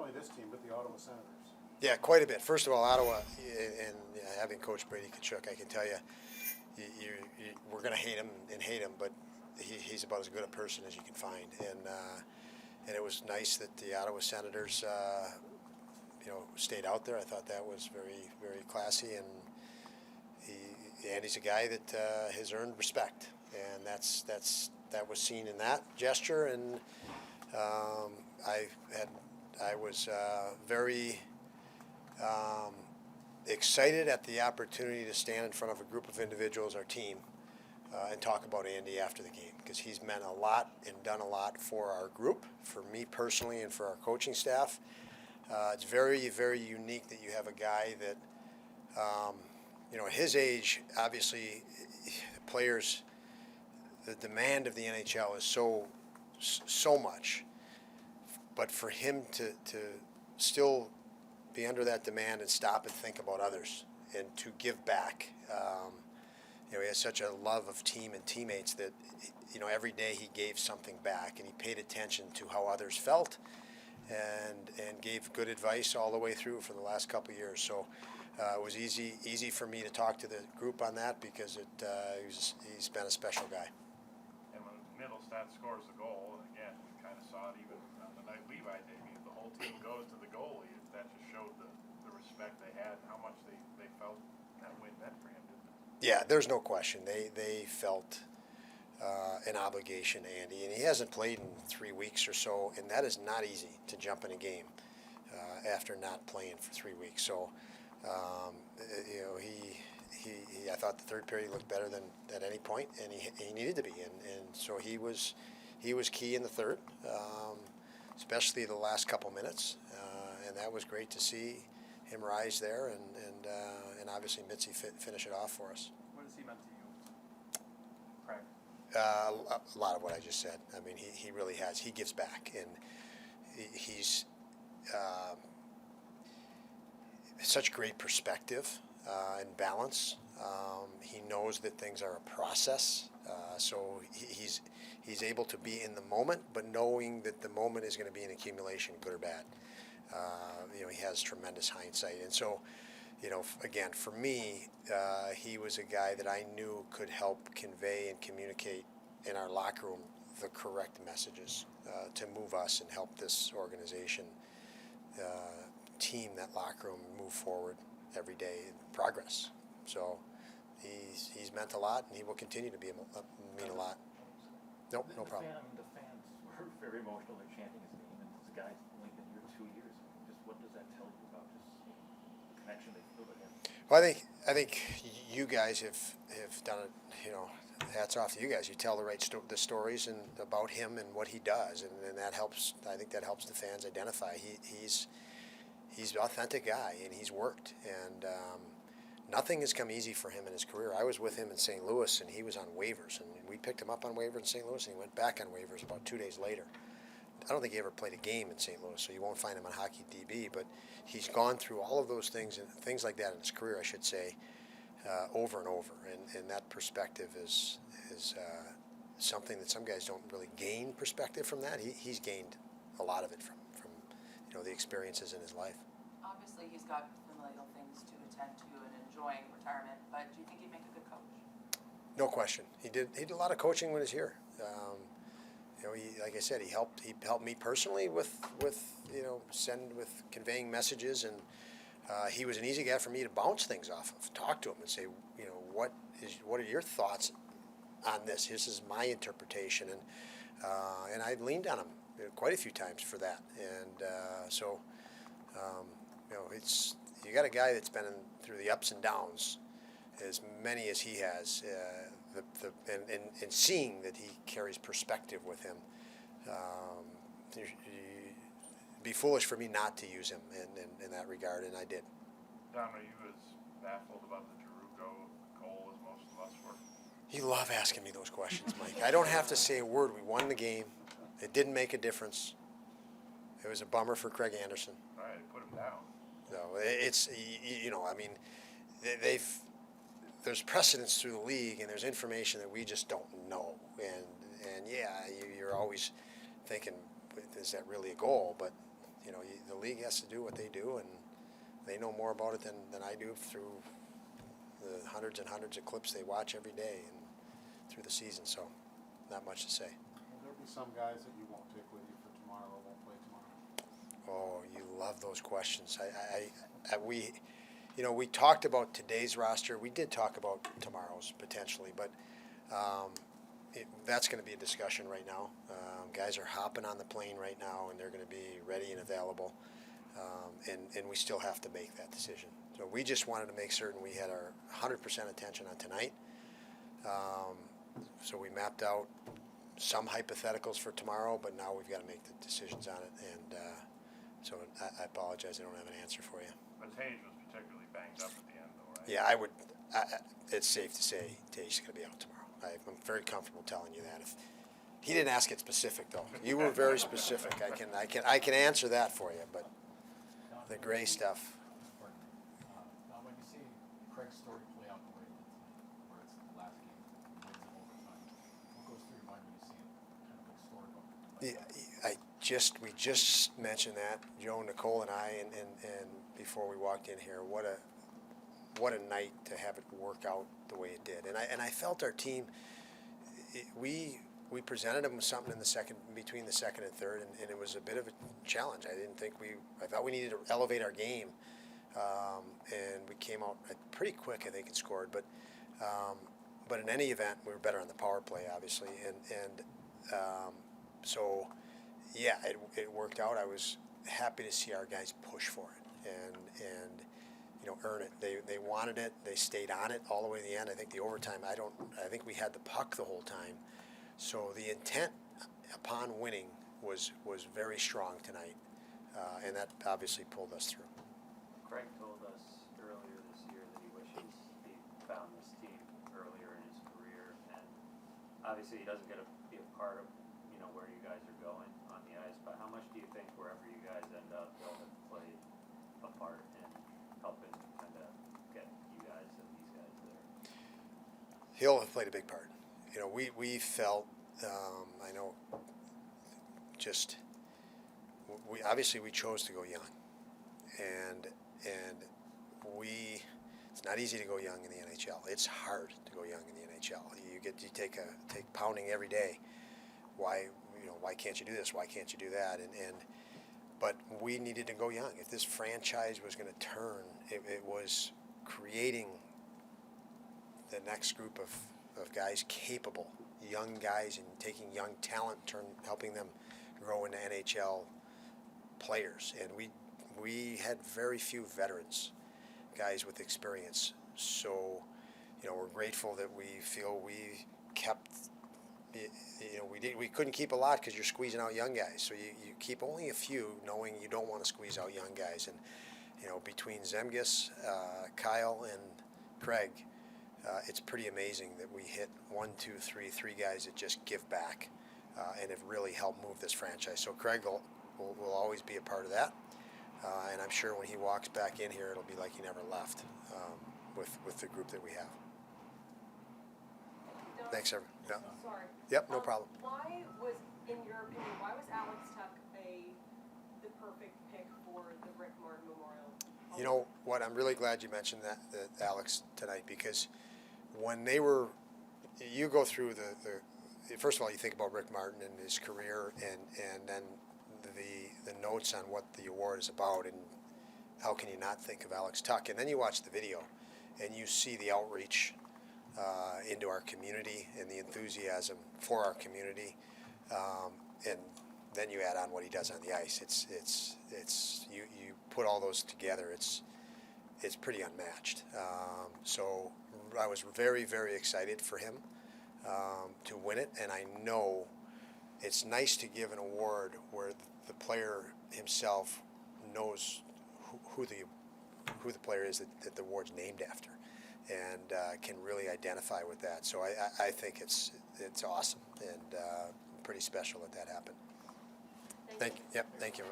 only this team, but the Ottawa Senators. Yeah, quite a bit. First of all, Ottawa, and having Coach Brady Tkachuk, I can tell you, we're going to hate him, but he's about as good a person as you can find. And it was nice that the Ottawa Senators, stayed out there. I thought that was very, very classy, and Andy's a guy that has earned respect, and that was seen in that gesture. And I was very excited at the opportunity to stand in front of a group of individuals, our team, and talk about Andy after the game, because he's meant a lot and done a lot for our group, for me personally, and for our coaching staff. It's very, very unique that you have a guy that, at his age, obviously, players, the demand of the NHL is so much, but for him to still be under that demand and stop and think about others and to give back. He has such a love of team and teammates that, every day he gave something back, and he paid attention to how others felt and gave good advice all the way through for the last couple of years. So it was easy for me to talk to the group on that, because he's been a special guy. And when Middlestat scores the goal, and again, we kind of saw it even on the night Levi debuted, the whole team goes to the goalie. That just showed the respect they had and how much they felt that win meant for him, didn't it? Yeah, there's no question. They felt an obligation to Andy, and he hasn't played in 3 weeks or so, and that is not easy to jump in a game after not playing for 3 weeks. So, I thought the third period looked better than at any point, and he needed to be, and so he was key in the third, especially the last couple minutes, and that was great to see him rise there, and obviously Mitzi finish it off for us. What has he meant to you, Craig? A lot of what I just said. I mean, he really has. He gives back, and he's such great perspective and balance. He knows that things are a process, so he's able to be in the moment, but knowing that the moment is going to be an accumulation, good or bad. He has tremendous hindsight, and so, again, for me, he was a guy that I knew could help convey and communicate in our locker room the correct messages to move us and help this organization, team, that locker room move forward every day in progress. So he's meant a lot, and he will continue to mean a lot. Nope, no problem. The fans were very emotional. They're chanting his name, and this guy's only been here 2 years. Just what does that tell you about just the connection they feel with him? Well, I think you guys have done it. Hats off to you guys. You tell the right the stories and about him and what he does, and that helps. I think that helps the fans identify. He's an authentic guy, and he's worked, and nothing has come easy for him in his career. I was with him in St. Louis, and he was on waivers, and we picked him up on waivers in St. Louis, and he went back on waivers about 2 days later. I don't think he ever played a game in St. Louis, so you won't find him on Hockey DB, but he's gone through all of those things, and things like that in his career, I should say, over and over, and that perspective is something that some guys don't really gain perspective from that. He's gained a lot of it from the experiences in his life. Obviously, he's got familial things to attend to and enjoying retirement, but do you think he'd make a good coach? No question. He did a lot of coaching when he was here. Like I said, he helped me personally with conveying messages, and he was an easy guy for me to bounce things off of, talk to him and say, what are your thoughts on this? This is my interpretation, and I leaned on him quite a few times for that, and so it's, you got a guy that's been through the ups and downs as many as he has, and seeing that he carries perspective with him. It'd be foolish for me not to use him in that regard, and I did. Don, are you as baffled about the Giroux goal as most of us were? You love asking me those questions, Mike. I don't have to say a word. We won the game. It didn't make a difference. It was a bummer for Craig Anderson. All right, put him down. No, it's, there's precedence through the league, and there's information that we just don't know. And yeah, you're always thinking, is that really a goal? But, the league has to do what they do, and they know more about it than I do through the hundreds and hundreds of clips they watch every day and through the season. So, not much to say. Will there be some guys that you won't take with you for tomorrow or won't play tomorrow? Oh, you love those questions. We talked about today's roster. We did talk about tomorrow's potentially, but that's going to be a discussion right now. Guys are hopping on the plane right now, and they're going to be ready and available, and we still have to make that decision. So we just wanted to make certain we had our 100% attention on tonight. So we mapped out some hypotheticals for tomorrow, but now we've got to make the decisions on it, and so I apologize, I don't have an answer for you. But Tage was particularly banged up at the end, though, right? Yeah, it's safe to say Tage is going to be out tomorrow. I'm very comfortable telling you that. If he didn't ask it specific, though. You were very specific. I can answer that for you, but the gray stuff. Now, when you see Craig's story play out the way it did tonight, where it's the last game, wins in overtime, what goes through your mind when you see it, kind of like story book? We just mentioned that, Joe, Nicole, and I, and before we walked in here, what a night to have it work out the way it did. And I felt our team, we presented them with something between the second and third, and it was a bit of a challenge. I thought we needed to elevate our game, and we came out pretty quick, I think, and scored. But in any event, we were better on the power play, obviously, so yeah, it worked out. I was happy to see our guys push for it and earn it. They wanted it. They stayed on it all the way to the end. I think the overtime, I think we had the puck the whole time. So the intent upon winning was very strong tonight, and that obviously pulled us through. Craig told us earlier this year that he wishes he found this team earlier in his career, and obviously he doesn't get to be a part of where you guys are going on the ice, but how much do you think wherever you guys end up, they'll have played a part in helping kind of get you guys and these guys there? He'll have played a big part. We felt, I know, we obviously we chose to go young, and it's not easy to go young in the NHL. It's hard to go young in the NHL. You take pounding every day. Why can't you do this? Why can't you do that? But we needed to go young. If this franchise was going to turn, it was creating the next group of guys capable, young guys, and taking young talent, helping them grow into NHL players. And we had very few veterans, guys with experience. So, we're grateful that we feel we kept. We couldn't keep a lot because you're squeezing out young guys. So you keep only a few, knowing you don't want to squeeze out young guys. And between Zemgus, Kyle, and Craig, it's pretty amazing that we hit 1, 2, 3 guys that just give back and have really helped move this franchise. So Craig will always be a part of that. And I'm sure when he walks back in here, it'll be like he never left with the group that we have. Thanks, everyone. Yeah. Sorry. Yep, no problem. Why was, in your opinion, Alex Tuch the perfect pick for the Rick Martin Memorial? You know what? I'm really glad you mentioned that Alex tonight, because when you go through first of all, you think about Rick Martin and his career, and then the notes on what the award is about, and how can you not think of Alex Tuch? And then you watch the video, and you see the outreach into our community and the enthusiasm for our community, and then you add on what he does on the ice. It's you put all those together. It's pretty unmatched. So I was very, very excited for him to win it, and I know it's nice to give an award where the player himself knows who the player is that the award's named after, and can really identify with that. So I think it's awesome, and pretty special that happened. Thank you. Yep. Thank you.